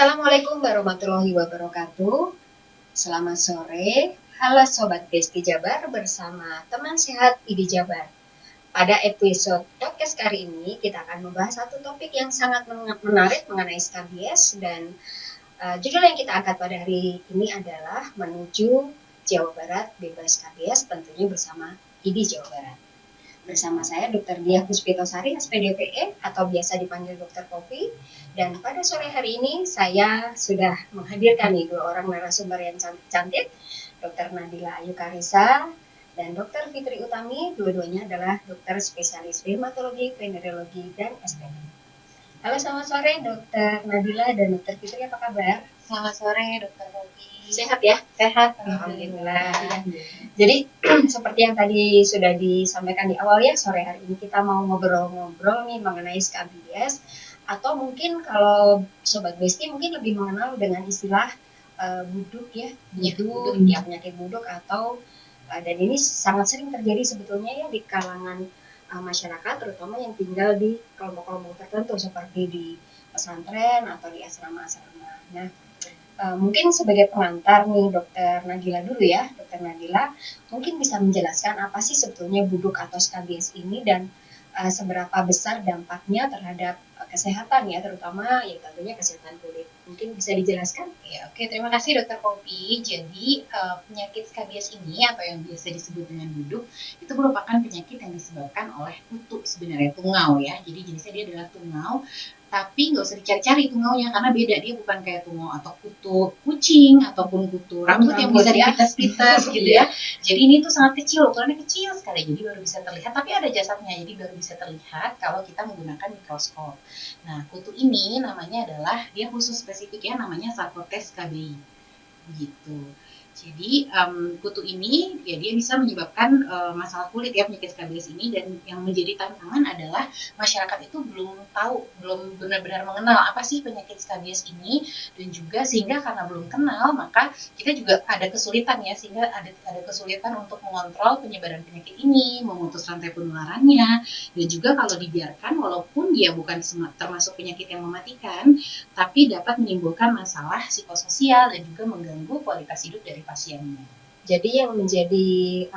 Assalamualaikum warahmatullahi wabarakatuh. Selamat sore. Halo Sobat Besti Jabar bersama teman sehat ID Jabar. Pada episode podcast kali ini kita akan membahas satu topik yang sangat menarik mengenai skabies dan judul yang kita angkat pada hari ini adalah menuju Jawa Barat bebas skabies, tentunya bersama ID Jawa Barat. Bersama saya Dr. Diah Puspitosari, SPDPE atau biasa dipanggil Dr. Kopi. Dan pada sore hari ini saya sudah menghadirkan dua orang narasumber yang cantik, Dr. Nadila Ayu Karisa dan Dr. Fitri Utami. Dua-duanya adalah dokter spesialis dermatologi, venerologi, dan estetik. Halo, selamat sore Dr. Nadila dan Dr. Fitri, apa kabar? Selamat sore Dr. Kopi. Sehat ya? Sehat. Alhamdulillah. Jadi seperti yang tadi sudah disampaikan di awal ya, sore hari ini kita mau ngobrol-ngobrol nih mengenai skabies, atau mungkin kalau Sobat Besti mungkin lebih mengenal dengan istilah buduk ya, penyakit buduk atau dan ini sangat sering terjadi sebetulnya ya di kalangan masyarakat, terutama yang tinggal di kelompok-kelompok tertentu seperti di pesantren atau di asrama-asrama. Nah, mungkin sebagai pengantar nih Dokter Nadila dulu ya, Dokter Nadila mungkin bisa menjelaskan apa sih sebetulnya buduk atau skabies ini dan seberapa besar dampaknya terhadap kesehatan ya, terutama ya tentunya kesehatan kulit. Mungkin bisa dijelaskan? Ya, oke, terima kasih Dokter Kopi. Jadi penyakit skabies ini atau yang biasa disebut dengan buduk itu merupakan penyakit yang disebabkan oleh kutu, sebenarnya tungau ya. Jadi jenisnya dia adalah tungau. Tapi nggak usah dicari-cari tungaunya karena beda, dia bukan kayak tungau atau kutu kucing ataupun kutu rambut yang bisa dipitas-pitas gitu ya. Jadi ini tuh sangat kecil, ukurannya kecil sekali, jadi baru bisa terlihat. Tapi ada jasadnya, jadi baru bisa terlihat kalau kita menggunakan mikroskop. Nah, kutu ini namanya adalah, dia khusus spesifiknya namanya Sarcotes scabiei gitu. Jadi kutu ini ya dia bisa menyebabkan masalah kulit ya, penyakit skabies ini. Dan yang menjadi tantangan adalah masyarakat itu belum tahu, belum benar-benar mengenal apa sih penyakit skabies ini, dan juga sehingga karena belum kenal maka kita juga ada kesulitan ya, sehingga ada kesulitan untuk mengontrol penyebaran penyakit ini, memutus rantai penularannya. Dan juga kalau dibiarkan, walaupun dia bukan termasuk penyakit yang mematikan, tapi dapat menimbulkan masalah psikososial dan juga mengganggu kualitas hidup dari pasiennya. Jadi yang menjadi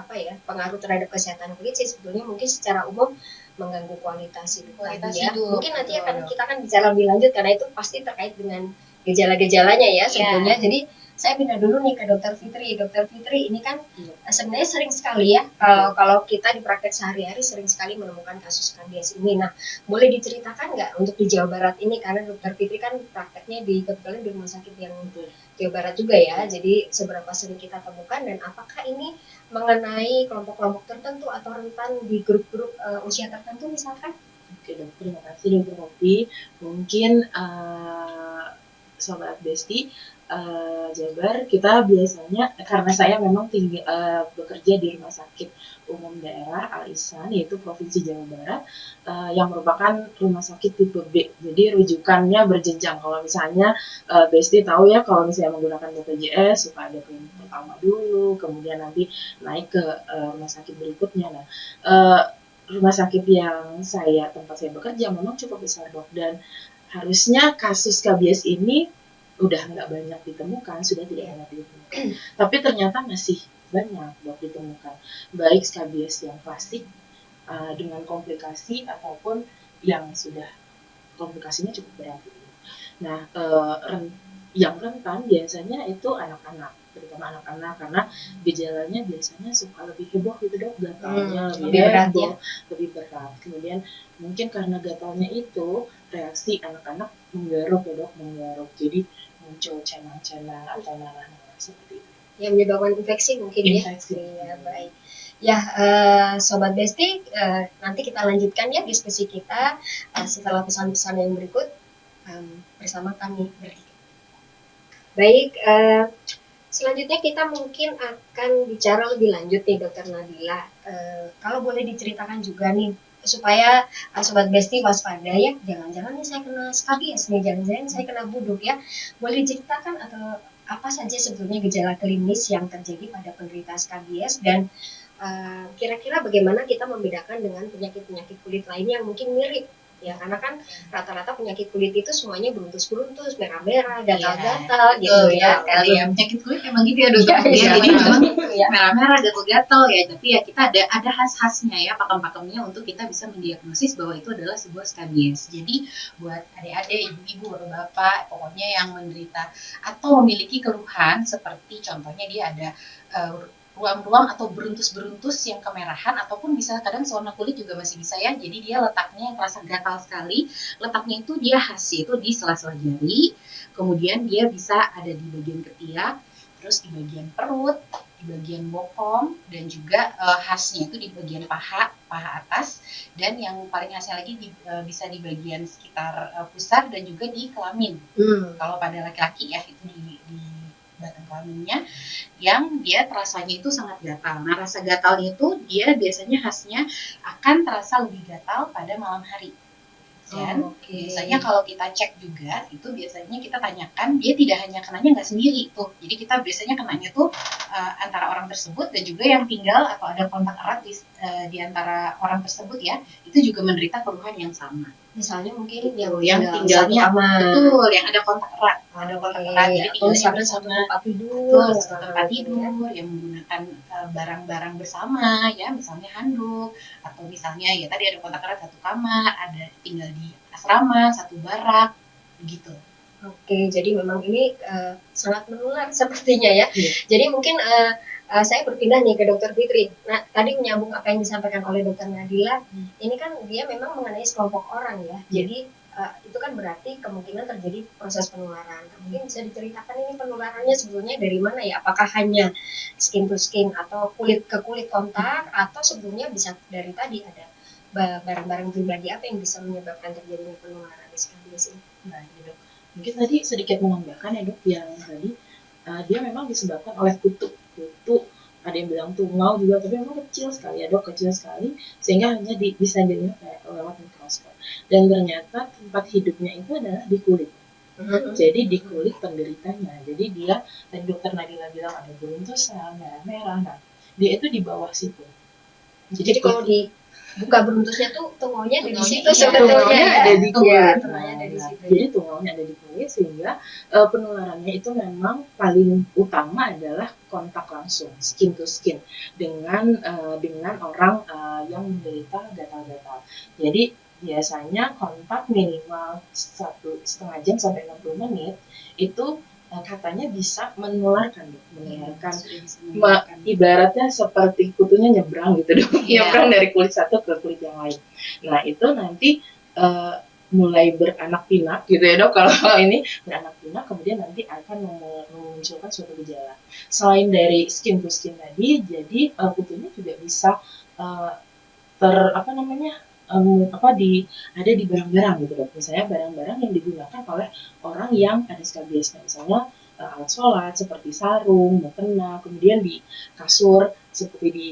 pengaruh terhadap kesehatan kulit sih sebetulnya mungkin secara umum mengganggu kualitas hidup. Mungkin nanti kita akan bicara lebih lanjut karena itu pasti terkait dengan gejala-gejalanya ya sebetulnya. Jadi saya pindah dulu nih ke Dokter Fitri. Dokter Fitri, ini kan sebenarnya sering sekali ya kalau kita di praktek sehari-hari sering sekali menemukan kasus skabies ini. Nah, boleh diceritakan nggak untuk di Jawa Barat ini, karena Dokter Fitri kan prakteknya kebetulan di rumah sakit yang Jawa Barat juga ya. Jadi seberapa sering kita temukan dan apakah ini mengenai kelompok-kelompok tertentu atau rentan di grup-grup usia tertentu misalkan? Oke dok, terima kasih Dokter Kopi. Mungkin Sobat Besti Jabar, kita biasanya, karena saya memang bekerja di Rumah Sakit Umum Daerah Al Ihsan, yaitu Provinsi Jawa Barat, yang merupakan rumah sakit tipe B. Jadi rujukannya berjenjang. Kalau misalnya Besti tahu ya, kalau misalnya menggunakan BPJS suka ada klinik pertama dulu, kemudian nanti naik ke rumah sakit berikutnya. Nah, rumah sakit yang tempat saya bekerja memang cukup besar dok, dan harusnya kasus skabies ini udah nggak banyak ditemukan, sudah tidak banyak ditemukan. Tapi ternyata masih banyak dok ditemukan, baik skabies yang klasik dengan komplikasi ataupun yang sudah komplikasinya cukup berat. Nah, yang rentan biasanya itu anak-anak, terutama anak-anak, karena gejalanya biasanya suka lebih heboh gitu dok, gatalnya lebih berat. Kemudian mungkin karena gatalnya itu reaksi anak-anak menggaruk ya dok, jadi muncul cenang-cenang atau nanah-nanah seperti itu. Yang menyebabkan infeksi mungkin infeksi. Ya. Baik. Ya, Sobat Besti, nanti kita lanjutkan ya diskusi kita setelah pesan-pesan yang berikut bersama kami bertiga. Baik, selanjutnya kita mungkin akan bicara lebih lanjut nih Dokter Nadila. Kalau boleh diceritakan juga nih supaya Sobat Besti waspada ya, jangan-jangan nih saya kena skabies nih, jangan-jangan saya kena buduk ya. Boleh diceritakan atau apa saja sebetulnya gejala klinis yang terjadi pada penderita skabies, dan kira-kira bagaimana kita membedakan dengan penyakit-penyakit kulit lainnya yang mungkin mirip Ya, karena kan rata-rata penyakit kulit itu semuanya beruntus-beruntus, merah-merah, gatal-gatal gitu ya. Ada ya penyakit kulit emang gitu ya dokter. Iya, Jadi memang memang gitu ya. merah-merah, gatal-gatal ya. Tapi ya kita ada khas-khasnya ya, pakem-pakemnya untuk kita bisa mendiagnosis bahwa itu adalah sebuah skabies. Jadi buat adik-adik, ibu-ibu, bapak-bapak, pokoknya yang menderita atau memiliki keluhan seperti contohnya dia ada ruam-ruam atau beruntus-beruntus yang kemerahan ataupun bisa kadang warna kulit juga masih bisa ya. Jadi dia letaknya yang terasa gatal sekali. Letaknya itu dia khas itu di sela-sela jari. Kemudian dia bisa ada di bagian ketiak, terus di bagian perut, di bagian bokong, dan juga khasnya itu di bagian paha atas, dan yang paling khasnya lagi bisa di bagian sekitar pusar dan juga di kelamin. Kalau pada laki-laki ya itu di batang kelaminnya yang dia terasanya itu sangat gatal. Nah, rasa gatalnya itu dia biasanya khasnya akan terasa lebih gatal pada malam hari. Dan biasanya kalau kita cek juga itu biasanya kita tanyakan dia tidak hanya kenanya nggak sendiri tuh. Jadi kita biasanya kenanya tuh antara orang tersebut dan juga yang tinggal atau ada kontak erat di antara orang tersebut ya, itu juga menderita keluhan yang sama. Misalnya mungkin yang tinggalnya betul, yang ada kontak erat, jadi tinggalnya bersama tempat tidur, tempat tidur, yang menggunakan barang-barang bersama ya, misalnya handuk atau misalnya ya tadi ada kontak erat satu kamar, ada tinggal di asrama satu barak begitu. Oke, jadi memang ini sangat menular sepertinya ya. Jadi mungkin saya berpindah nih ke Dokter Fitri. Nah, tadi menyambung apa yang disampaikan oleh Dokter Nadila. Ini kan dia memang mengenai sekelompok orang ya. Jadi itu kan berarti kemungkinan terjadi proses penularan. Mungkin bisa diceritakan ini penularannya sebetulnya dari mana ya? Apakah hanya skin to skin atau kulit ke kulit kontak, atau sebetulnya bisa dari tadi ada barang-barang pribadi apa yang bisa menyebabkan terjadinya penularan di skabies ini? Nah, Dok, mungkin tadi sedikit menambahkan ya Dok, yang tadi dia memang disebabkan oleh kutu, ada yang bilang tungau juga, tapi memang kecil sekali ya Dok, kecil sekali sehingga hanya bisa dilihat lewat mikroskop. Dan ternyata tempat hidupnya itu adalah di kulit. Jadi di kulit penderitanya. Jadi dia, tadi Dokter Nadila bilang ada beruntusan, merah-merah, nah dia itu di bawah situ. Jadi kalau buka beruntusnya tuh tungaunya ada di situ sebetulnya ada di kulit. Jadi tungaunya ada di kulit sehingga penularannya itu memang paling utama adalah kontak langsung skin to skin dengan orang yang menderita gatal-gatal. Jadi biasanya kontak minimal 1,5 jam sampai 60 menit itu katanya bisa menularkan, ibaratnya seperti kutunya nyebrang gitu dong, nyebrang dari kulit satu ke kulit yang lain. Nah itu nanti mulai beranak pinak gitu ya Dok, kalau ini beranak pinak kemudian nanti akan memunculkan suatu gejala. Selain dari skin to skin tadi, jadi kutunya juga bisa ada di barang-barang gitu Dok. Misalnya barang-barang yang digunakan oleh orang yang ada skabies, misalnya alat sholat seperti sarung, mukena, kemudian di kasur seperti di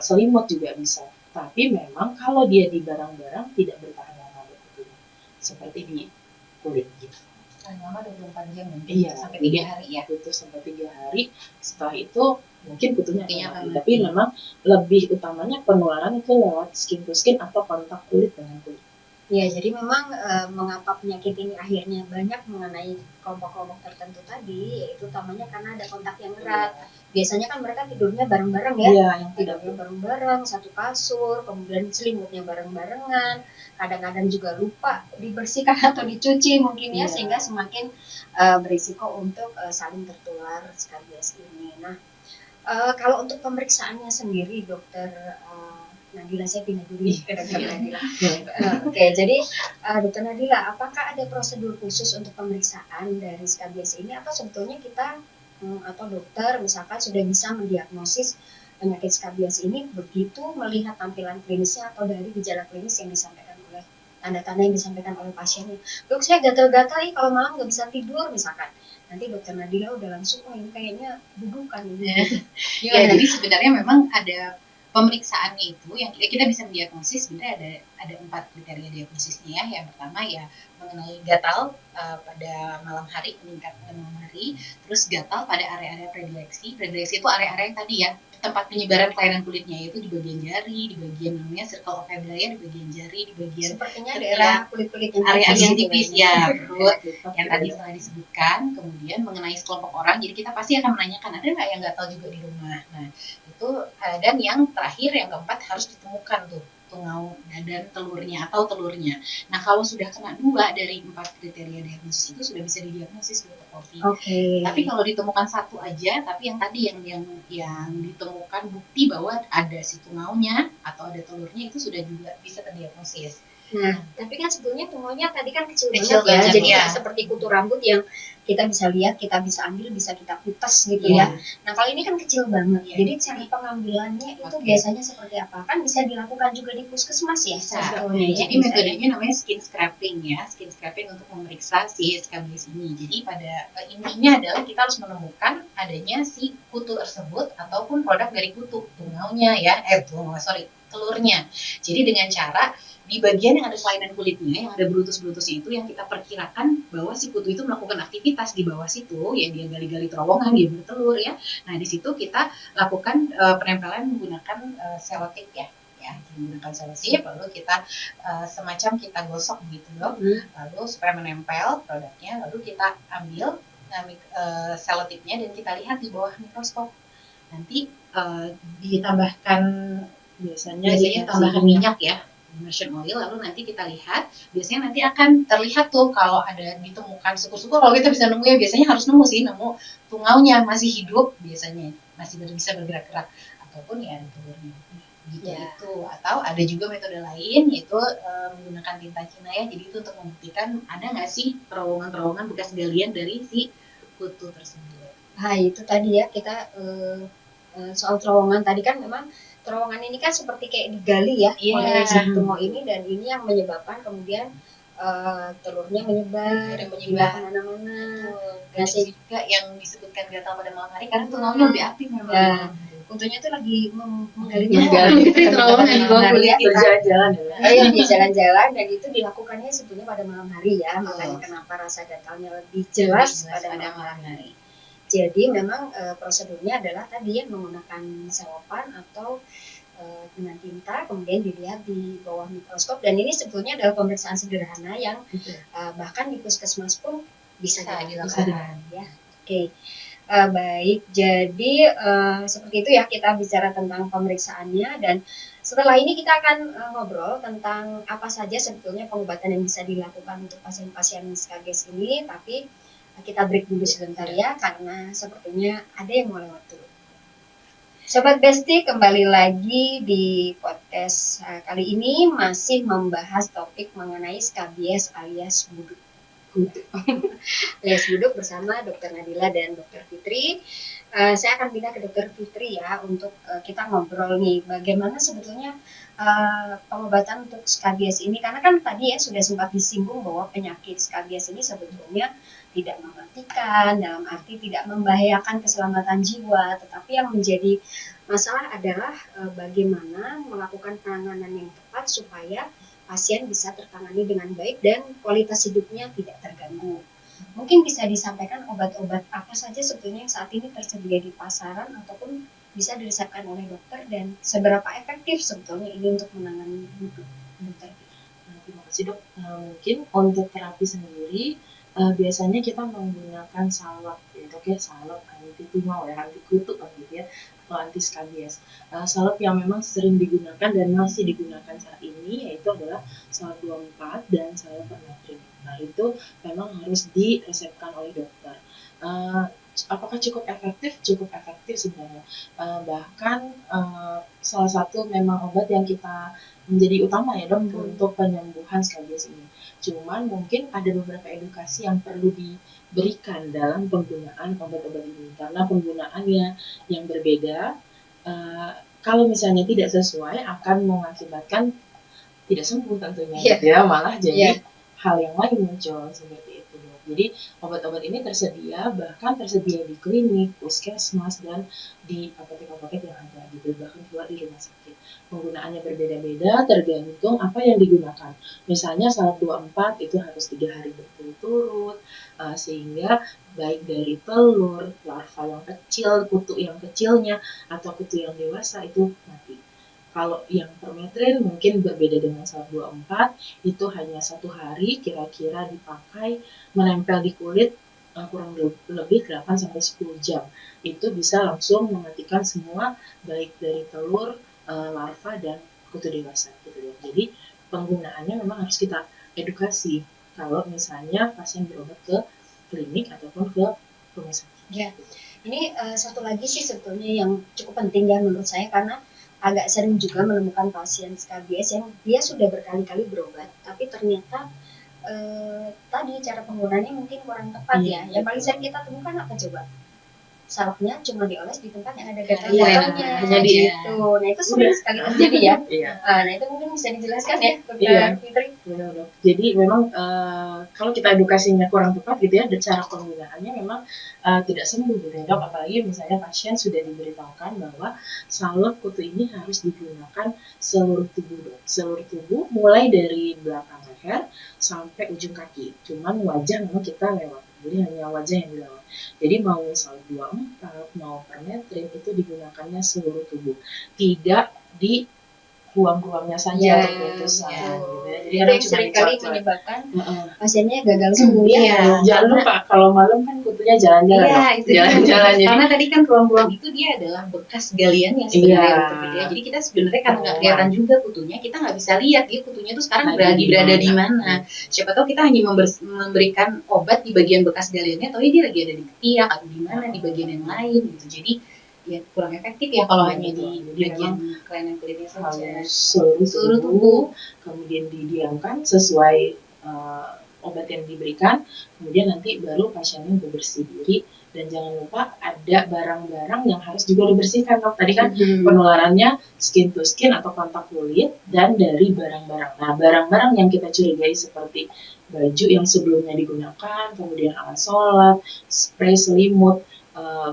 selimut juga bisa. Tapi memang kalau dia di barang-barang tidak bertahan lama kutunya, seperti di kulit gitu. Lama 24 jam mungkin sampai 3 hari ya. Itu sampai 3 hari. Setelah itu mungkin kutunya akan mati. Tapi memang lebih utamanya penularan itu lewat skin to skin atau kontak kulit dengan kulit. Ya, jadi memang mengapa penyakit ini akhirnya banyak mengenai kelompok-kelompok tertentu tadi, yaitu utamanya karena ada kontak yang erat. Biasanya kan mereka tidurnya bareng-bareng ya, tidurnya bareng-bareng, satu kasur, kemudian selimutnya bareng-barengan, kadang-kadang juga lupa dibersihkan atau dicuci mungkin ya, sehingga semakin berisiko untuk saling tertular skabies ini. Nah, kalau untuk pemeriksaannya sendiri, Dokter Nadila, saya pindah dulu ke Dokter Nadila. Oke, jadi Dokter Nadila, apakah ada prosedur khusus untuk pemeriksaan dari skabies ini, atau sebetulnya kita atau dokter misalkan sudah bisa mendiagnosis penyakit skabies ini begitu melihat tampilan klinisnya atau dari gejala klinis yang disampaikan oleh tanda-tanda yang disampaikan oleh pasiennya? Dok, saya gatal-gatal kalau malam nggak bisa tidur misalkan. Nanti Dokter Nadila udah langsung, ini kayaknya budukan ini. Ya, jadi sebenarnya memang ada pemeriksaannya itu yang kita bisa mendiagnosis. Sebenarnya ada 4 kriteria diagnosisnya ya. Yang pertama ya mengenai gatal pada malam hari, meningkat pada malam hari, terus gatal pada area-area predileksi. Predileksi itu area-area yang tadi ya tempat penyebaran kelainan kulitnya, yaitu di bagian jari, di bagian namanya circle of Ebraya, di bagian jari, di bagian Sepertinya setiap daerah kulit-kulit area tipis yang gitu tipis kayaknya. ya, perut yang tadi Gitu. telah disebutkan. Kemudian mengenai sekelompok orang, jadi kita pasti akan menanyakan, ada nggak yang nggak tahu juga di rumah. Nah itu dan yang terakhir, yang keempat, harus ditemukan tuh tungau dan telurnya atau telurnya. Nah kalau sudah kena 2 dari 4 kriteria diagnosis itu sudah bisa didiagnosis dokter Poppy. Oke. Tapi kalau ditemukan 1 aja, tapi yang tadi yang ditemukan bukti bahwa ada si tungaunya atau ada telurnya, itu sudah juga bisa terdiagnosis. Nah, tapi kan sebetulnya tungaunya tadi kan kecil Kecil banget ya, banget, jadi ya. nggak seperti kutu rambut yang kita bisa lihat, kita bisa ambil, bisa kita kutas gitu ya. Nah kalau ini kan kecil banget, Iya. jadi cara pengambilannya itu Oke. biasanya seperti apa? Kan bisa dilakukan juga di puskesmas ya Bisa. sebetulnya ya. Jadi metodenya namanya skin scraping ya, skin scraping untuk memeriksa si skabies ini. Jadi pada intinya adalah kita harus menemukan adanya si kutu tersebut ataupun produk dari kutu, tungaunya ya, telurnya. Jadi dengan cara di bagian yang ada kelainan kulitnya, yang ada berutus-berutusnya itu, yang kita perkirakan bahwa si kutu itu melakukan aktivitas di bawah situ, ya dia gali-gali terowongan, dia bertelur ya. Nah di situ kita lakukan penempelan menggunakan selotip ya, menggunakan selotip, lalu kita semacam kita gosok gitu loh, lalu supaya menempel produknya, lalu kita ambil selotipnya dan kita lihat di bawah mikroskop. Nanti ditambahkan biasanya tambahkan minyak ya, immersion oil, lalu nanti kita lihat, biasanya nanti akan terlihat tuh kalau ada ditemukan syukur-syukur kalau kita bisa nemu ya, biasanya harus nemu tungaunya masih hidup, biasanya masih bisa bergerak-gerak, ataupun ya ada telurnya gitu itu. Atau ada juga metode lain, yaitu menggunakan tinta Cina ya, jadi itu untuk membuktikan ada nggak sih terowongan-terowongan bekas galian dari si kutu tersebut. Nah itu tadi ya, kita soal terowongan tadi kan memang terowongan ini kan seperti kayak digali ya oleh si tungau ini, dan ini yang menyebabkan kemudian telurnya menyebar kemana-mana. Dan juga yang disebutkan gatal pada malam hari karena tungaunya lebih aktif memang. Kutunya tuh lagi menggali terowongan di bawah kulit kita. Jalan-jalan dan itu dilakukannya sebetulnya pada malam hari ya, makanya kenapa rasa gatalnya lebih jelas pada malam hari. Jadi memang prosedurnya adalah tadi ya, menggunakan selopan atau dengan tinta, kemudian dilihat di bawah mikroskop, dan ini sebetulnya adalah pemeriksaan sederhana yang bahkan di puskesmas pun bisa dilakukan ya. Oke. Baik, jadi seperti itu ya, kita bicara tentang pemeriksaannya, dan setelah ini kita akan ngobrol tentang apa saja sebetulnya pengobatan yang bisa dilakukan untuk pasien-pasien skabies ini, tapi kita break dulu sebentar ya, karena sepertinya ada yang mau lewat dulu. Sobat Besti, kembali lagi di podcast kali ini masih membahas topik mengenai skabies alias buduk. Alias buduk bersama Dr. Nadila dan Dr. Fitri. Saya akan pindah ke Dr. Fitri ya, untuk kita ngobrol nih bagaimana sebetulnya pengobatan untuk skabies ini, karena kan tadi ya sudah sempat disinggung bahwa penyakit skabies ini sebetulnya tidak mematikan, dalam arti tidak membahayakan keselamatan jiwa, tetapi yang menjadi masalah adalah bagaimana melakukan penanganan yang tepat supaya pasien bisa tertangani dengan baik dan kualitas hidupnya tidak terganggu. Mungkin bisa disampaikan obat-obat apa saja sebetulnya yang saat ini tersedia di pasaran ataupun bisa diresepkan oleh dokter, dan seberapa efektif sebetulnya ini untuk menangani dokter. Terima kasih dok. Mungkin untuk terapi sendiri biasanya kita menggunakan salep, yaitu salep anti tungau ya, anti kutu kan gitu ya, atau anti skabies. Salep yang memang sering digunakan dan masih digunakan saat ini yaitu adalah salep 24 dan salep permethrin. Nah itu memang harus diresepkan oleh dokter. Apakah cukup efektif? Cukup efektif sebenarnya. Bahkan salah satu memang obat yang kita menjadi utama ya dok untuk penyembuhan skabies ini. Cuman mungkin ada beberapa edukasi yang perlu diberikan dalam penggunaan obat-obat ini, karena penggunaannya yang berbeda. Kalau misalnya tidak sesuai akan mengakibatkan tidak sembuh tentunya, gitu ya, malah jadi hal yang lain muncul seperti itu. Jadi obat-obat ini tersedia, bahkan tersedia di klinik, puskesmas, dan di apotek-apotek yang ada gitu, bahkan juga di rumah sakit. Penggunaannya berbeda-beda tergantung apa yang digunakan. Misalnya salep 24 itu harus 3 hari berturut-turut berturut-turut, sehingga baik dari telur, larva yang kecil, kutu yang kecilnya, atau kutu yang dewasa itu mati. Kalau yang permetrin mungkin berbeda dengan salep 24, itu hanya 1 hari kira-kira dipakai, menempel di kulit kurang lebih 8-10 jam. Itu bisa langsung mematikan semua, baik dari telur, larva, dan kutu dewasa gitu ya. Jadi penggunaannya memang harus kita edukasi kalau misalnya pasien berobat ke klinik ataupun ke rumah sakit. Ya, ini satu lagi sih sebetulnya yang cukup penting ya menurut saya, karena agak sering juga menemukan pasien SKBS yang dia sudah berkali-kali berobat, tapi ternyata tadi cara penggunaannya mungkin kurang tepat ya. Yang paling sering kita temukan apa coba? Salepnya cuma dioles di tempat yang ada gatal-gatalnya, hanya di gitu. Nah itu sering sekali terjadi ya. Iya. Nah itu mungkin bisa dijelaskan ya, Iya. Dokter Fitri. Benar, Dok. Jadi memang kalau kita edukasinya kurang tepat gitu ya, dan cara penggunaannya memang tidak sembuh gitu ya, Dok. Apalagi misalnya pasien sudah diberitahukan bahwa salep kutu ini harus digunakan seluruh tubuh, Dok. Seluruh tubuh mulai dari belakang leher sampai ujung kaki. Cuman wajah memang kita lewat. Jadi hanya wajah yang dilewat. Jadi mau salep 24, mau permetrin itu digunakannya seluruh tubuh. Tidak di ruang-ruangnya saja untuk putusan gitu ya. Jadi itu yang seringkali menyebabkan pasiennya gagal sembuh ya. Iya. Jangan lupa kalau malam kan kutunya jalan-jalan. Iya, itu jalan-jalan. Karena tadi kan ruang-ruang itu dia adalah bekas galian yang sebenarnya untuk gitu ya. Jadi kita sebenarnya karena nggak kelihatan juga kutunya, kita nggak bisa lihat dia kutunya itu sekarang berada di mana. Siapa tahu kita hanya memberikan obat di bagian bekas galiannya, tapi dia lagi ada di ketiak atau di mana di bagian yang lain gitu. Jadi ya kurang efektif ya kalau hanya di bagian kelainan kulitnya saja. Seluruh tubuh kemudian didiamkan sesuai obat yang diberikan, kemudian nanti baru pasiennya bebersih diri. Dan jangan lupa ada barang-barang yang harus juga dibersihkan, Dok. Tadi kan penularannya skin to skin atau kontak kulit dan dari barang-barang. Nah, barang-barang yang kita curigai seperti baju yang sebelumnya digunakan, kemudian alat sholat, spray selimut,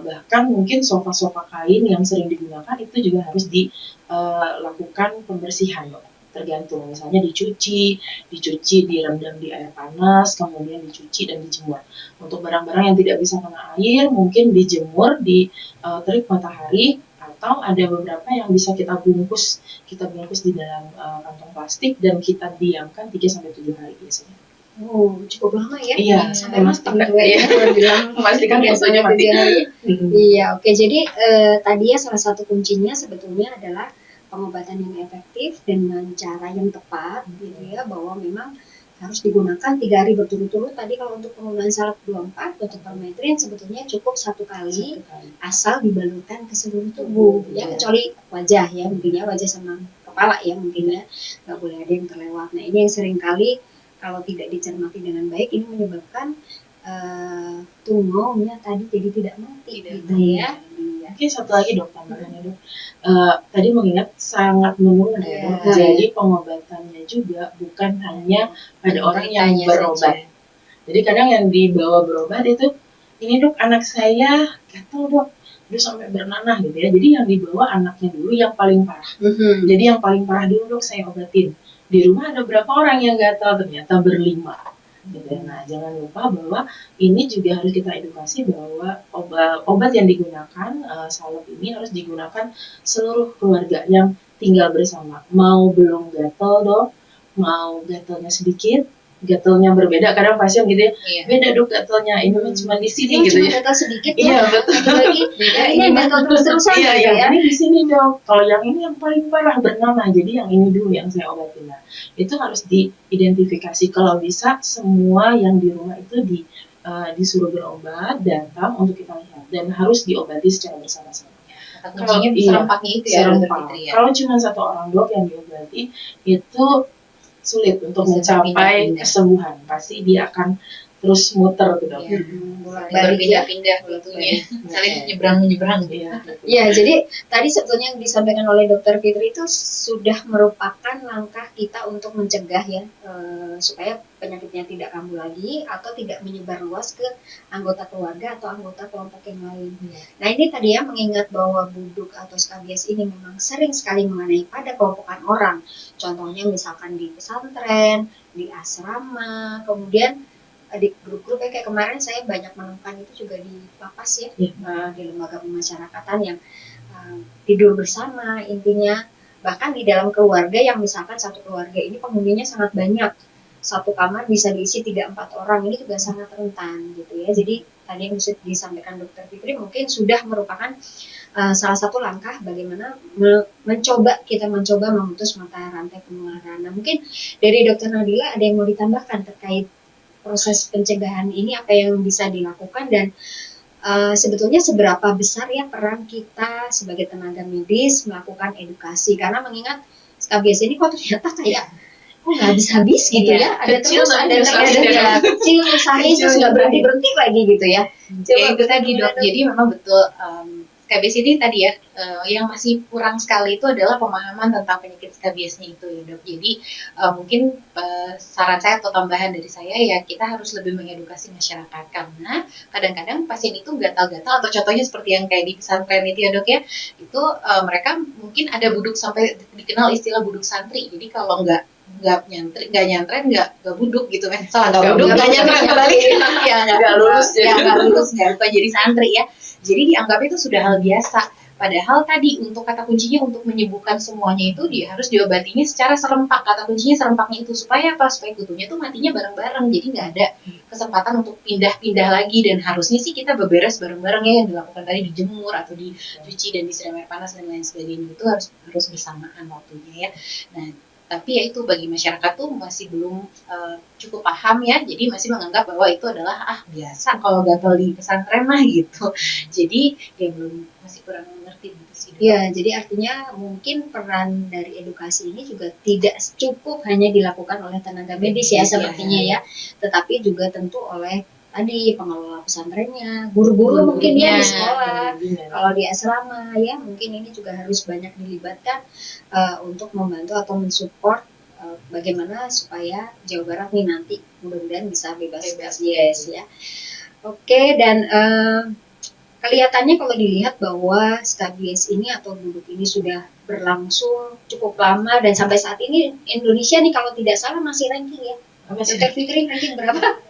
bahkan mungkin sofa-sofa kain yang sering digunakan itu juga harus dilakukan pembersihan, Dok. Tergantung, misalnya dicuci, direndam di air panas, kemudian dicuci dan dijemur. Untuk barang-barang yang tidak bisa kena air, mungkin dijemur di terik matahari, atau ada beberapa yang bisa kita bungkus di dalam kantong plastik dan kita diamkan 3-7 hari biasanya. Oh, cukup lama ya? Iya, sampai mati juga ya. Memastikan fotonya mati. Iya, oke. Jadi tadi ya salah satu kuncinya sebetulnya adalah pengobatan yang efektif dengan cara yang tepat, gitu ya, bahwa memang harus digunakan 3 hari berturut-turut. Tadi kalau untuk penggunaan salep 24, untuk permetrin sebetulnya cukup 1 kali, asal dibalurkan ke seluruh tubuh, ya, kecuali wajah ya, mungkin ya wajah sama kepala ya, mungkin ya, nggak boleh ada yang terlewat. Nah ini yang sering kali kalau tidak dicermati dengan baik, ini menyebabkan tungaunya tadi jadi tidak mati, gitu ya. Mungkin satu lagi, Dok, tambahannya, Dok. Tadi mengingat sangat menular ya, Dok. Jadi pengobatannya juga bukan hanya pada orang yang berobat. Jadi kadang yang dibawa berobat itu, ini Dok, anak saya gatal, Dok, udah sampai bernanah gitu ya. Jadi yang dibawa anaknya dulu yang paling parah. Jadi yang paling parah dulu, Dok, saya obatin. Di rumah ada berapa orang yang gatal? Ternyata berlima. Gitu. Nah, jangan lupa bahwa ini juga harus kita edukasi bahwa obat yang digunakan, salep ini harus digunakan seluruh keluarga yang tinggal bersama. Mau belum gatal, Dok, mau gatalnya sedikit, gatalnya berbeda. Kadang pasien gitu ya, beda, Dok, gatalnya ini cuma di sini gitu ya. Gatal sedikit ya. Iya, betul. Lagi ini gatal terus-terusan gitu ya. Ini di sini, Dok. Kalau yang ini yang paling parah bernama, jadi yang ini dulu yang saya obatin. Nah, itu harus diidentifikasi. Kalau bisa semua yang di rumah itu disuruh berobat, datang untuk kita lihat, dan harus diobati secara bersama-sama. Kalau serompaknya itu ya, serempak. Kalau cuma 1 orang, Dok, yang diobati, itu sulit untuk mencapai kesembuhan. Pasti dia akan terus muter gitu. Berpindah-pindah tentunya. Saling nyebrang-nyebrang gitu. Ya, jadi tadi sebetulnya yang disampaikan oleh Dokter Fitri itu sudah merupakan langkah kita untuk mencegah ya, supaya penyakitnya tidak kambuh lagi atau tidak menyebar luas ke anggota keluarga atau anggota kelompok yang lain. Nah ini tadi ya, mengingat bahwa buduk atau skabies ini memang sering sekali mengenai pada kelompokan orang. Contohnya misalkan di pesantren, di asrama, kemudian di grup-grup ya, kayak kemarin saya banyak menemukan itu juga di lapas ya, di lembaga pemasyarakatan yang tidur bersama intinya, bahkan di dalam keluarga yang misalkan satu keluarga ini penghuninya sangat banyak, satu kamar bisa diisi 3-4 orang, ini juga sangat rentan gitu ya. Jadi tadi yang bisa disampaikan Dokter Fitri mungkin sudah merupakan salah satu langkah bagaimana kita mencoba memutus mata rantai penularan. Nah mungkin dari Dokter Nadila ada yang mau ditambahkan terkait proses pencegahan ini, apa yang bisa dilakukan dan sebetulnya seberapa besar ya peran kita sebagai tenaga medis melakukan edukasi, karena mengingat skabies ini kok ternyata kayak nggak habis-habis gitu ya, ada kecil, terus ada kecil usahanya terus nggak berhenti gitu ya. Coba itu tadi Dok, jadi memang betul skabies ini tadi ya, yang masih kurang sekali itu adalah pemahaman tentang penyakit skabiesnya itu ya Dok. Jadi mungkin saran saya atau tambahan dari saya ya, kita harus lebih mengedukasi masyarakat, karena kadang-kadang pasien itu gatal-gatal, atau contohnya seperti yang kayak di pesantren itu ya Dok ya, itu mereka mungkin ada buduk, sampai dikenal istilah buduk santri. Jadi kalau nggak nyantren nggak buduk gitu kan, salah nggak buduk nggak nyantren kembali ya nggak lulus nggak jadi santri ya. Jadi dianggap itu sudah hal biasa, padahal tadi untuk kata kuncinya untuk menyembuhkan semuanya itu dia harus diobatinya secara serempak. Kata kuncinya serempaknya itu supaya apa, supaya kutunya tuh matinya bareng-bareng, jadi nggak ada kesempatan untuk pindah-pindah lagi. Dan harusnya sih kita beberes bareng-bareng ya, yang dilakukan tadi dijemur atau dicuci dan disiram air panas dan lain sebagainya, itu harus bersamaan waktunya ya. Nah tapi ya itu bagi masyarakat tuh masih belum cukup paham ya, jadi masih menganggap bahwa itu adalah biasa kalau gatal di pesantren mah gitu. Jadi ya masih kurang mengerti gitu sih. Ya, jadi artinya mungkin peran dari edukasi ini juga tidak cukup hanya dilakukan oleh tenaga medis ya sepertinya ya, tetapi juga tentu oleh tadi pengelola pesantrennya, guru-guru mungkin ya di sekolah, kalau di asrama ya mungkin ini juga harus banyak dilibatkan untuk membantu atau mensupport bagaimana supaya Jawa Barat nih nanti mudah-mudahan bisa bebas skabies ya. Oke, dan kelihatannya kalau dilihat bahwa skabies ini atau buduk ini sudah berlangsung cukup lama, dan sampai saat ini Indonesia nih kalau tidak salah masih ranking ya. Dokter Fitri ranking berapa?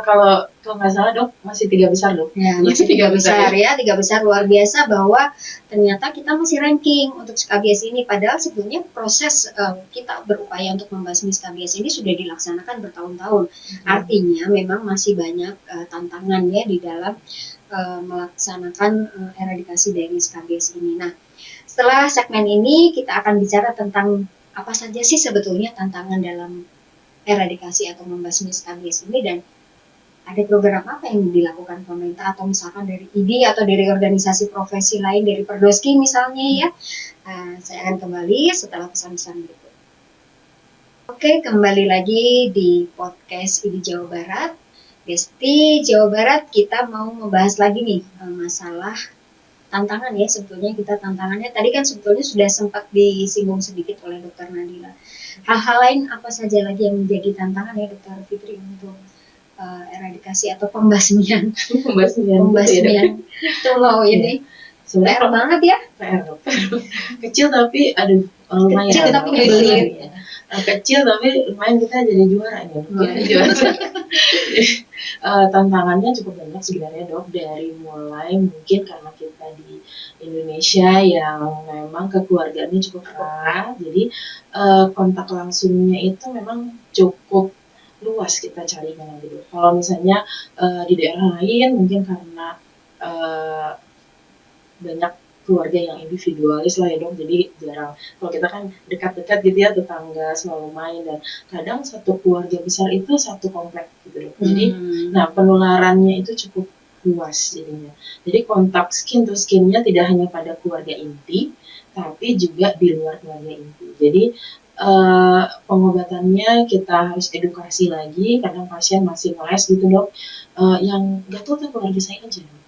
Kalau nggak salah Dok, masih 3 besar Dok. Ya, masih 3 besar ya, 3 besar, luar biasa bahwa ternyata kita masih ranking untuk skabies ini. Padahal sebetulnya proses kita berupaya untuk membasmi skabies ini sudah dilaksanakan bertahun-tahun. Artinya memang masih banyak tantangan ya di dalam melaksanakan eradikasi dari skabies ini. Nah, setelah segmen ini kita akan bicara tentang apa saja sih sebetulnya tantangan dalam eradikasi atau membasmi skabies ini, dan ada program apa yang dilakukan pemerintah atau misalkan dari IDI atau dari organisasi profesi lain, dari Perdoski misalnya ya. Saya akan kembali setelah pesan-pesan berikut. Oke, kembali lagi di podcast IDI Jawa Barat. Besti Jawa Barat, kita mau membahas lagi nih masalah tantangan ya. Sebetulnya kita tantangannya tadi kan sebetulnya sudah sempat disinggung sedikit oleh Dokter Nadila. Hal-hal lain apa saja lagi yang menjadi tantangan ya Dokter Fitri untuk eradikasi atau pembasmian tungau ini? PR banget ya. PR kecil tapi aduh lumayan. Kecil tapi nyebelin. Kecil tapi lumayan, kita jadi juara ya. Tantangannya cukup banyak sebenarnya Dok, dari mulai mungkin karena kita di Indonesia yang memang kekeluargaannya cukup erat, jadi kontak langsungnya itu memang cukup luas kita cari kan gitu. Kalau misalnya di daerah lain mungkin karena banyak keluarga yang individualis lah ya Dok, jadi jarang. Kalau kita kan dekat-dekat gitu ya, tetangga selalu main, dan kadang satu keluarga besar itu satu komplek gitu Dok. Jadi nah penularannya itu cukup luas jadinya. Jadi kontak skin to skinnya tidak hanya pada keluarga inti, tapi juga di luar keluarga inti. Jadi pengobatannya kita harus edukasi lagi, kadang pasien masih meles gitu Dok, yang gatal tuh keluarga saya aja Dok.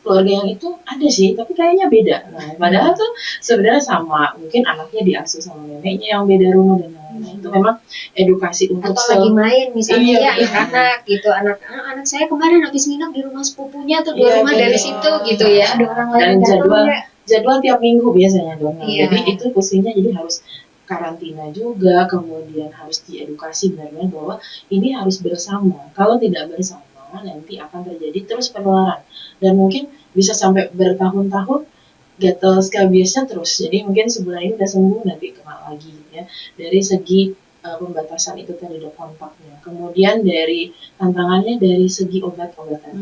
Keluarga yang itu ada sih, tapi kayaknya beda. Nah, padahal tuh sebenarnya sama. Mungkin anaknya diasuh sama neneknya yang beda rumah dan lain-lain. Itu memang edukasi untuk atau lagi main misalnya ya anak gitu, anak saya kemarin habis nginep di rumah sepupunya tuh, 2 rumah dari situ gitu ya, ada orang lain dan jadwal tiap minggu biasanya Dong. Jadi itu fungsinya jadi harus karantina juga, kemudian harus diedukasi benar-benar bahwa ini harus bersama. Kalau tidak bersama, nanti akan terjadi terus penularan. Dan mungkin bisa sampai bertahun-tahun gatal skabiesnya terus. Jadi mungkin sebulan ini udah sembuh, nanti kena lagi ya. Dari segi pembatasan itu tadi dok kontaknya. Kemudian dari tantangannya dari segi obat-obatan.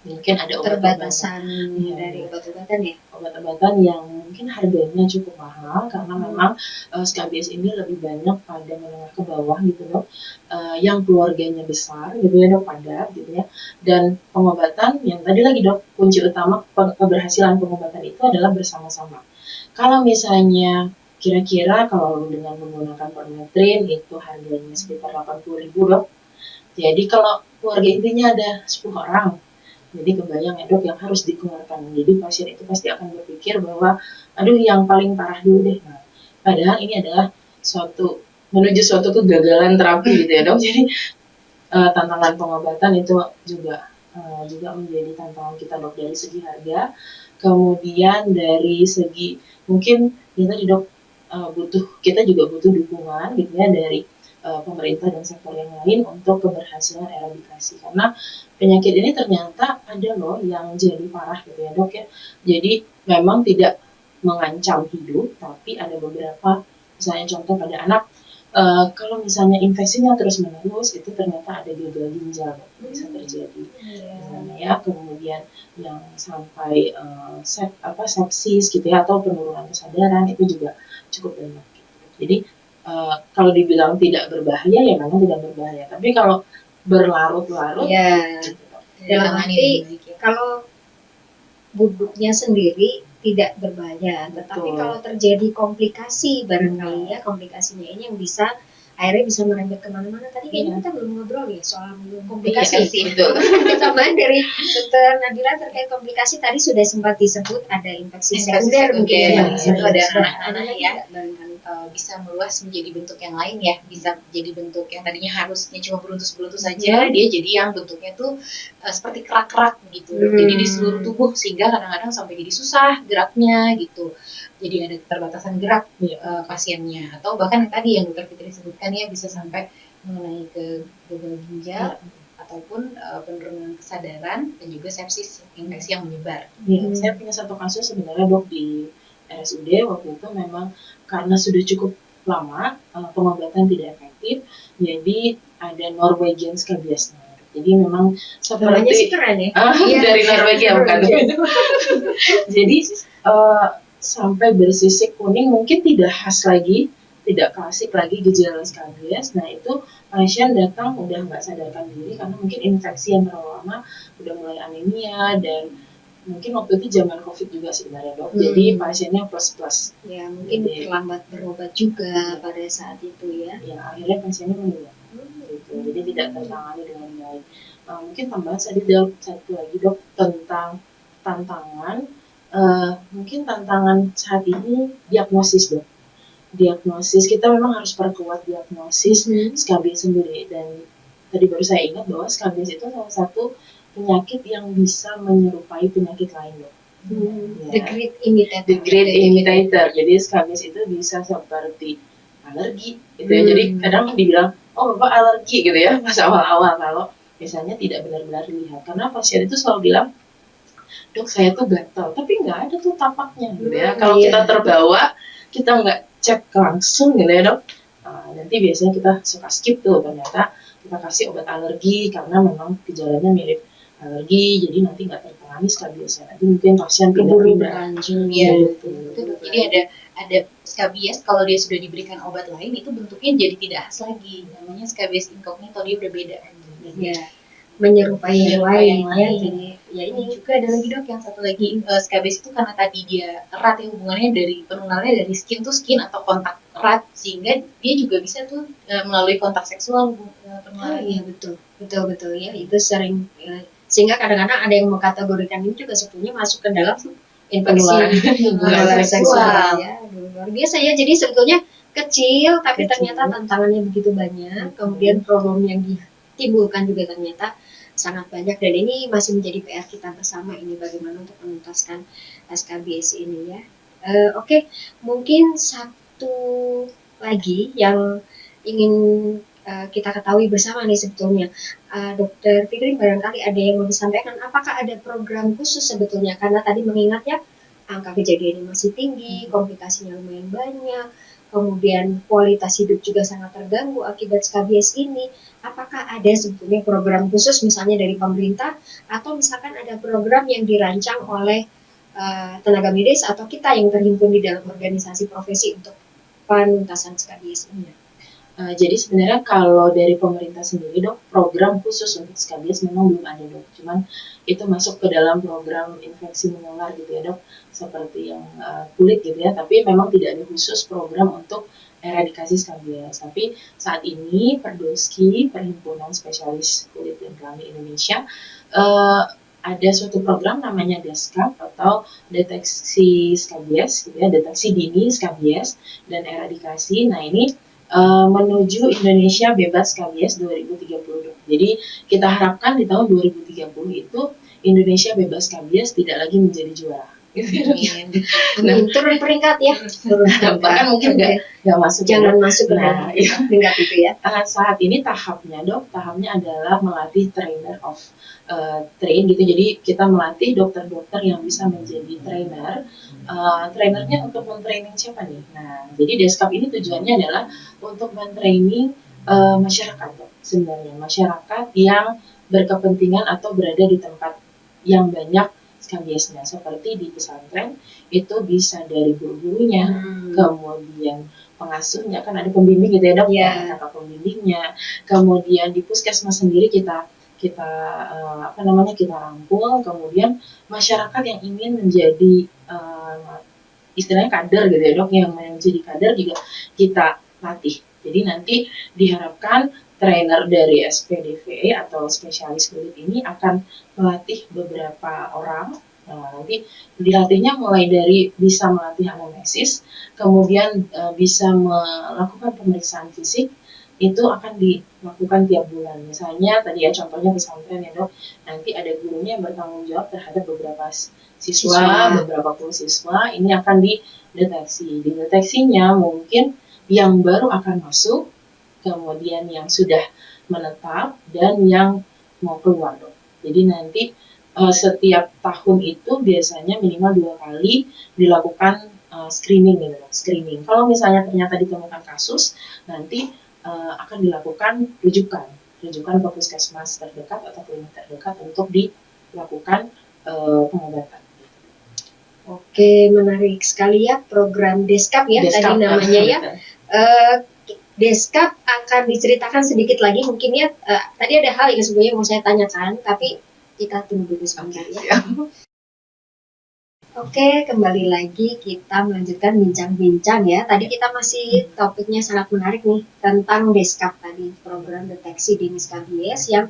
Mungkin ada Keterbatasan Iya, dari iya. obat-obatan ya. Obat-obatan yang mungkin harganya cukup mahal karena memang skabies ini lebih banyak pada menengah ke bawah gitu dok, yang keluarganya besar gitu ya dok, padat gitu ya. Dan pengobatan yang tadi lagi dok, kunci utama keberhasilan pengobatan itu adalah bersama-sama. Kalau misalnya kira-kira kalau dengan menggunakan permethrin itu harganya sekitar 80.000 dok. Jadi kalau keluarga intinya ada 10 orang, jadi kebayang ya dok yang harus dikeluarkan. Jadi pasien itu pasti akan berpikir bahwa aduh yang paling parah dulu deh. Nah, padahal ini adalah menuju suatu kegagalan terapi gitu ya dok. Jadi tantangan pengobatan itu juga menjadi tantangan kita dok dari segi harga. Kemudian dari segi mungkin kita dok kita juga butuh dukungan gitu ya dari pemerintah dan sektor yang lain untuk keberhasilan eradikasi, karena penyakit ini ternyata ada loh yang jadi parah gitu ya dok ya. Jadi memang tidak mengancam hidup, tapi ada beberapa, misalnya contoh pada anak, kalau misalnya infeksinya terus menerus itu ternyata ada gagal ginjal bisa terjadi. Misalnya ya, kemudian yang sampai sepsis gitu ya, atau penurunan kesadaran itu juga cukup banyak gitu. Jadi kalau dibilang tidak berbahaya ya memang tidak berbahaya, tapi kalau berlarut-larut gitu. Dalam arti kalau bubuknya sendiri tidak berbahaya, tetapi kalau terjadi komplikasi barangkali ya, komplikasinya ini yang bisa akhirnya bisa merembet kemana-mana. Tadi kayaknya kita belum ngobrol ya soal komplikasi. Betul. Tambahan dari Dr. Nadira terkait komplikasi tadi sudah sempat disebut ada infeksi sekunder mungkin itu ada anak-anak ya barangkali bisa meluas menjadi bentuk yang lain ya, bisa jadi bentuk yang tadinya harusnya cuma beruntus-beruntus saja, dia jadi yang bentuknya tuh seperti kerak-kerak gitu, jadi di seluruh tubuh sehingga kadang-kadang sampai jadi susah geraknya gitu, jadi ada keterbatasan gerak pasiennya, atau bahkan tadi yang Dr. Fitri sebutkan ya bisa sampai mengenai ke gagal ginjal ataupun penurunan kesadaran dan juga sepsis, infeksi yang menyebar. Saya punya satu kasus sebenarnya dok di RSUD waktu itu, memang karena sudah cukup lama pengobatan tidak efektif, jadi ada Norwegian scabies. Jadi memang seperti keren ya. Dari Norwegia bukan. Jadi sampai bersisik kuning, mungkin tidak khas lagi, tidak klasik lagi gejala scabies. Nah itu pasien datang udah nggak sadarkan diri karena mungkin infeksi yang terlalu lama, udah mulai anemia, dan mungkin waktu itu zaman COVID juga sebenarnya dok. Jadi pasiennya plus. Ya mungkin terlambat berobat juga pada saat itu ya. Ya akhirnya pasiennya meninggal. Gitu. Jadi tidak tertangani dengan baik. Mungkin tambahan satu lagi dok tentang tantangan. Mungkin tantangan saat ini diagnosis dok. Diagnosis kita memang harus perkuat diagnosis skabies sendiri, dan tadi baru saya ingat bahwa skabies itu salah satu penyakit yang bisa menyerupai penyakit lain dok. The great imitator. Jadi skabies itu bisa seperti alergi gitu ya. Jadi kadang dibilang oh bapak alergi gitu ya pas awal-awal, kalau misalnya tidak benar-benar dilihat, karena pasien itu selalu bilang dok saya tuh gatal, tapi nggak ada tuh tapaknya gitu ya. Kalau kita terbawa, kita nggak cek langsung gitu ya dok, nanti biasanya kita suka skip tuh, ternyata kita kasih obat alergi karena memang gejalanya mirip alergi, jadi nanti nggak tertangani skabiesnya, nanti mungkin pasien keburu berlanjut ya. Jadi ada skabies kalau dia sudah diberikan obat lain itu bentuknya jadi tidak khas lagi, namanya skabies incognito, dia udah beda ya, menyerupai yang lain ya. Jadi ya ini juga ada lagi dok, yang satu lagi skabies itu karena tadi dia erat ya hubungannya dari penularannya dari skin to skin atau kontak erat, sehingga dia juga bisa tuh melalui kontak seksual penularannya. Betul ya, itu sering sehingga kadang-kadang ada yang mengkategorikan ini juga sebetulnya masuk ke dalam infeksi penularan seksual ya. Luar biasa ya, jadi sebetulnya kecil tapi ternyata tantangannya begitu banyak, kemudian problem yang ditimbulkan juga ternyata sangat banyak, dan ini masih menjadi PR kita bersama ini, bagaimana untuk menuntaskan SKBS ini ya. Oke, mungkin satu satu lagi yang ingin kita ketahui bersama nih sebetulnya. Dokter Fikri barangkali ada yang mau disampaikan, apakah ada program khusus sebetulnya? Karena tadi mengingat ya, angka kejadiannya masih tinggi, komplikasinya lumayan banyak, kemudian kualitas hidup juga sangat terganggu akibat skabies ini. Apakah ada sebetulnya program khusus misalnya dari pemerintah, atau misalkan ada program yang dirancang oleh tenaga medis atau kita yang terhimpun di dalam organisasi profesi untuk penuntasan skabies ini? Jadi sebenarnya kalau dari pemerintah sendiri dok, program khusus untuk skabies memang belum ada dok. Cuman itu masuk ke dalam program infeksi menular gitu ya dok, seperti yang kulit gitu ya. Tapi memang tidak ada khusus program untuk eradikasi skabies. Tapi saat ini Perdoski, Perhimpunan Spesialis Kulit dan Kelamin Indonesia, ada suatu program namanya DESKAP atau deteksi skabies gitu ya, deteksi dini skabies dan eradikasi. Nah ini menuju Indonesia bebas skabies 2030. Jadi kita harapkan di tahun 2030 itu Indonesia bebas skabies tidak lagi menjadi juara. Nah, turun peringkat ya, bahkan mungkin nggak masuk. Jangan masuk ke dalam peringkat itu ya. Saat ini tahapnya adalah melatih trainer of train gitu. Jadi kita melatih dokter-dokter yang bisa menjadi trainer. Trainernya untuk men-training siapa nih? Nah, jadi DESKAP ini tujuannya adalah untuk men-training masyarakat sebenarnya, masyarakat yang berkepentingan atau berada di tempat yang banyak skabiesnya, seperti di pesantren itu bisa dari guru-gurunya, kemudian pengasuhnya, kan ada pembimbing gitu ya dok, kakak pembimbingnya, kemudian di puskesmas sendiri kita rangkul, kemudian masyarakat yang ingin menjadi istilahnya kader gitu ya dok, yang menjadi kader juga kita latih. Jadi nanti diharapkan trainer dari SPDVE atau spesialis kulit ini akan melatih beberapa orang. Nanti dilatihnya mulai dari bisa melatih anamnesis, kemudian bisa melakukan pemeriksaan fisik, itu akan dilakukan tiap bulan. Misalnya tadi ya contohnya pesantren ya dok, nanti ada gurunya yang bertanggung jawab terhadap beberapa siswa, beberapa puluh siswa, ini akan dideteksi. Dideteksinya mungkin yang baru akan masuk, kemudian yang sudah menetap, dan yang mau keluar dok. Jadi nanti setiap tahun itu biasanya minimal 2 kali dilakukan screening gitu dok. Screening. Kalau misalnya ternyata ditemukan kasus, nanti akan dilakukan rujukan ke puskesmas terdekat atau klinik terdekat untuk dilakukan pengobatan. Oke, menarik sekali ya program DESKAP ya, tadi namanya ya. DESKAP akan diceritakan sedikit lagi mungkin ya. Tadi ada hal yang sebenarnya mau saya tanyakan, tapi kita tunggu dulu sebentar ya. Oke, kembali lagi kita melanjutkan bincang-bincang ya. Tadi kita masih topiknya sangat menarik nih tentang DESKAP tadi, program deteksi dini skabies yang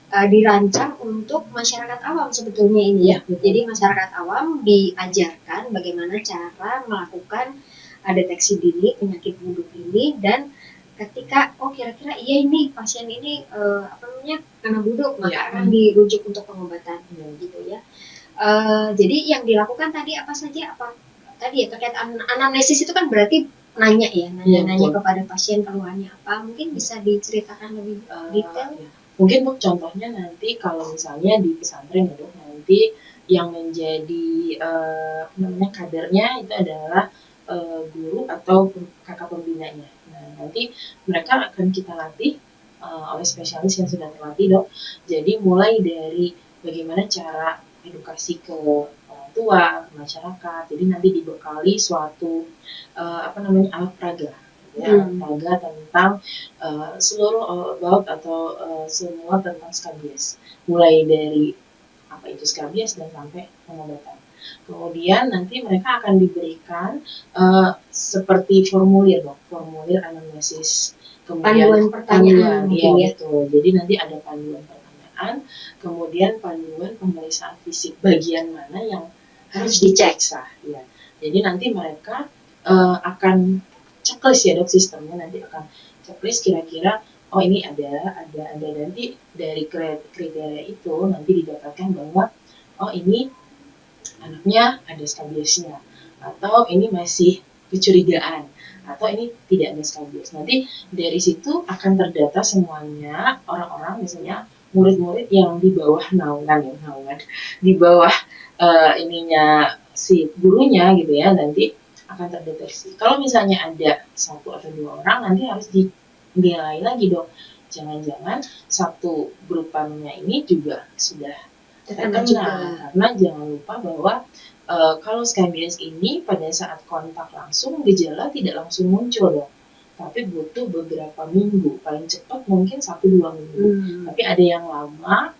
dirancang untuk masyarakat awam sebetulnya ini ya. Jadi masyarakat awam diajarkan bagaimana cara melakukan deteksi dini penyakit buduk ini, dan ketika kira-kira iya ini pasien ini kena buduk, maka akan dirujuk untuk pengobatan gitu ya. Jadi yang dilakukan tadi apa saja? Tadi ya terkait anamnesis itu kan berarti nanya kepada pasien keluhannya apa, mungkin bisa diceritakan lebih detail. Mungkin untuk contohnya nanti kalau misalnya di pesantren ya dok, nanti yang menjadi kadernya itu adalah guru atau kakak pembinanya. Nah, nanti mereka akan kita latih oleh spesialis yang sudah terlatih dok. Jadi mulai dari bagaimana cara edukasi ke orang tua, masyarakat. Jadi nanti dibekali suatu alat peraga. Peraga tentang seluruh about atau semua tentang skabies, mulai dari apa itu skabies dan sampai pengobatan. Kemudian nanti mereka akan diberikan seperti formulir anamnesis, kemudian panduan pertanyaan ya. Jadi nanti ada panduan pertanyaan, kemudian panduan pemeriksaan fisik, bagian mana yang harus dicek ya. Jadi nanti mereka akan checklist ya dok, sistemnya nanti akan checklist kira-kira ini ada nanti dari kriteria itu nanti didapatkan bahwa ini anaknya ada skabiesnya, atau ini masih kecurigaan, atau ini tidak ada skabies. Nanti dari situ akan terdata semuanya orang-orang, misalnya murid-murid yang di bawah naungan di bawah ininya si gurunya gitu ya, nanti akan terdeteksi. Kalau misalnya ada 1 atau 2 orang, nanti harus dinilai lagi dong. Jangan-jangan satu grupannya ini juga sudah terkena. Karena jangan lupa bahwa kalau skabies ini pada saat kontak langsung gejala tidak langsung muncul dong, tapi butuh beberapa minggu, paling cepat mungkin 1-2 minggu. Tapi ada yang lama,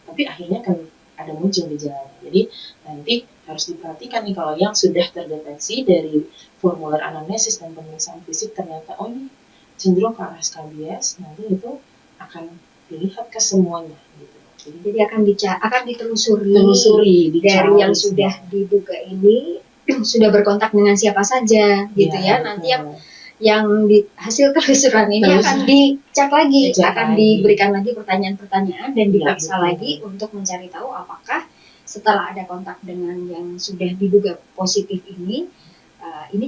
tapi akhirnya kan ada muncul gejalanya. Jadi nanti harus diperhatikan nih, kalau yang sudah terdeteksi dari formulir anamnesis dan pemeriksaan fisik ternyata oh ini cenderung ke arah skabies, nanti itu akan dilihat ke semuanya gitu. Jadi akan ditelusuri dari yang sudah diduga ini sudah berkontak dengan siapa saja gitu ya. Nanti yang di hasil telusuran ini akan dicek lagi, akan diberikan lagi pertanyaan-pertanyaan dan diperiksa lagi untuk mencari tahu apakah setelah ada kontak dengan yang sudah diduga positif ini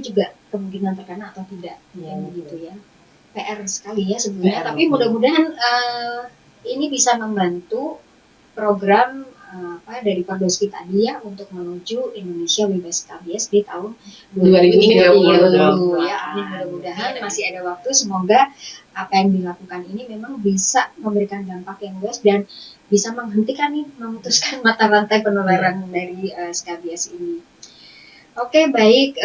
juga kemungkinan terkena atau tidak, gitu ya. PR sekali ya sebenarnya, tapi mudah-mudahan ini bisa membantu program dari Pardoski tadi ya untuk menuju Indonesia bebas skabies di tahun 2030 ya. Amin, mudah-mudahan masih ada waktu. Semoga apa yang dilakukan ini memang bisa memberikan dampak yang luas dan bisa menghentikan memutuskan mata rantai penularan dari skabies ini. Oke, baik.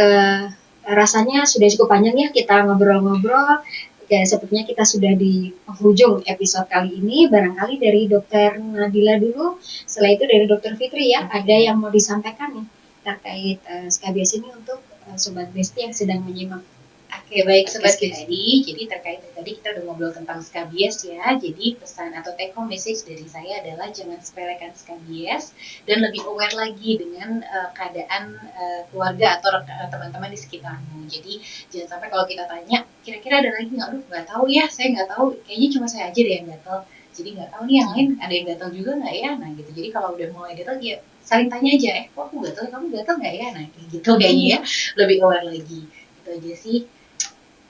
Rasanya sudah cukup panjang ya kita ngobrol-ngobrol. Ya, sepertinya kita sudah di penghujung episode kali ini. Barangkali dari Dokter Nadila dulu, setelah itu dari Dokter Fitri ya, ada yang mau disampaikan nih terkait skabies ini untuk Sobat Besti yang sedang menyimak. Oke, baik Sobat Besti, jadi terkait tadi kita udah ngobrol tentang skabies ya. Jadi pesan atau take home message dari saya adalah jangan sepelekan skabies dan lebih aware lagi dengan keadaan keluarga atau teman-teman di sekitarmu. Jadi jangan sampai kalau kita tanya, kira-kira ada lagi nggak? Aduh, nggak tahu ya, saya nggak tahu. Kayaknya cuma saya aja deh yang gatal. Jadi nggak tahu nih yang lain ada yang gatal juga nggak ya? Nah gitu. Jadi kalau udah mulai gatal ya saling tanya aja, kok aku gatal, kamu gatal nggak ya? Nah gitu kayaknya ya, lebih aware lagi. Itu aja sih.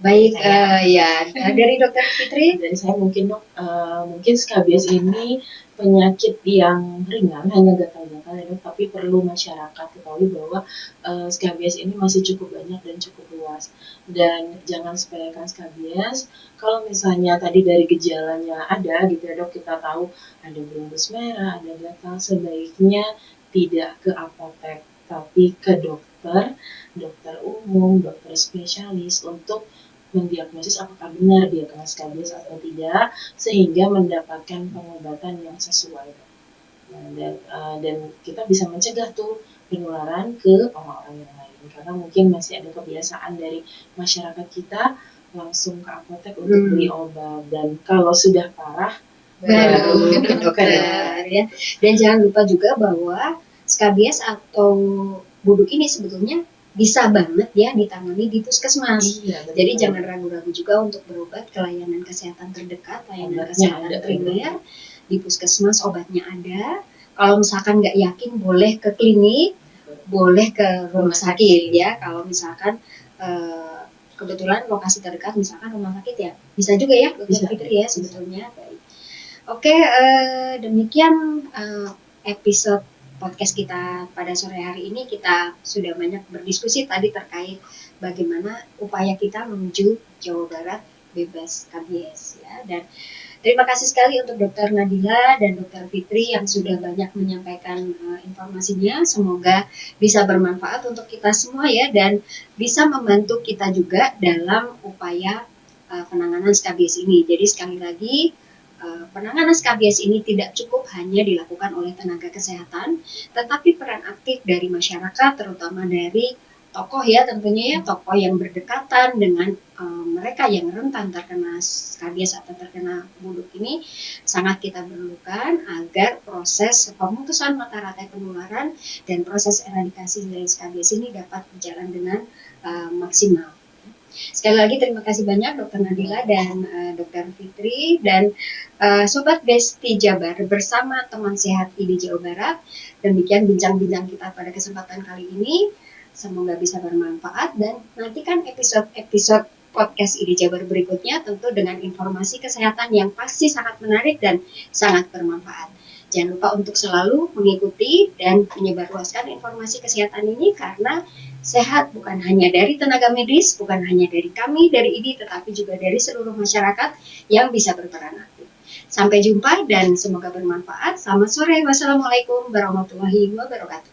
Baik, ya dari Dokter Fitri. Dari saya mungkin mungkin skabies ini penyakit yang ringan, hanya gatal-gatal ya, tapi perlu masyarakat ketahui bahwa skabies ini masih cukup banyak dan cukup luas. Dan jangan sepelekan skabies. Kalau misalnya tadi dari gejalanya ada gitu ya dok, kita tahu ada berembus merah, ada gatal, sebaiknya tidak ke apotek, tapi ke dokter umum, dokter spesialis untuk mendiagnosis apakah benar dia kena skabies atau tidak, sehingga mendapatkan pengobatan yang sesuai. Dan kita bisa mencegah tuh penularan ke orang-orang yang lain, karena mungkin masih ada kebiasaan dari masyarakat kita langsung ke apotek untuk beli obat, dan kalau sudah parah baru ke dokter ya. Dan jangan lupa juga bahwa skabies atau buduk ini sebetulnya bisa banget ya ditangani di puskesmas. Jadi jangan ragu-ragu juga untuk berobat ke layanan kesehatan terdekat, layanan kesehatan primer di puskesmas, obatnya ada. Kalau misalkan nggak yakin, boleh ke klinik, boleh ke rumah sakit ya. Kalau misalkan kebetulan lokasi terdekat misalkan rumah sakit ya, bisa juga ya Dokter Fitri ya sebetulnya. Baik. Oke, demikian episode podcast kita pada sore hari ini. Kita sudah banyak berdiskusi tadi terkait bagaimana upaya kita menuju Jawa Barat bebas skabies ya. Dan terima kasih sekali untuk Dokter Nadila dan Dokter Fitri yang sudah banyak menyampaikan informasinya. Semoga bisa bermanfaat untuk kita semua ya, dan bisa membantu kita juga dalam upaya penanganan skabies ini. Jadi sekali lagi, penanganan skabies ini tidak cukup hanya dilakukan oleh tenaga kesehatan, tetapi peran aktif dari masyarakat, terutama dari tokoh ya tentunya ya, tokoh yang berdekatan dengan mereka yang rentan terkena skabies atau terkena buduk ini sangat kita perlukan agar proses pemutusan mata rantai penularan dan proses eradikasi dari skabies ini dapat berjalan dengan maksimal. Sekali lagi terima kasih banyak Dokter Nadila dan Dokter Fitri dan Sobat Besti Jabar bersama teman sehat ID Jawa Barat. Demikian bincang-bincang kita pada kesempatan kali ini. Semoga bisa bermanfaat dan nantikan episode-episode podcast ID Jabar berikutnya tentu dengan informasi kesehatan yang pasti sangat menarik dan sangat bermanfaat. Jangan lupa untuk selalu mengikuti dan menyebarluaskan informasi kesehatan ini karena sehat bukan hanya dari tenaga medis, bukan hanya dari kami, dari ID, tetapi juga dari seluruh masyarakat yang bisa berperan aktif. Sampai jumpa dan semoga bermanfaat. Selamat sore. Wassalamualaikum warahmatullahi wabarakatuh.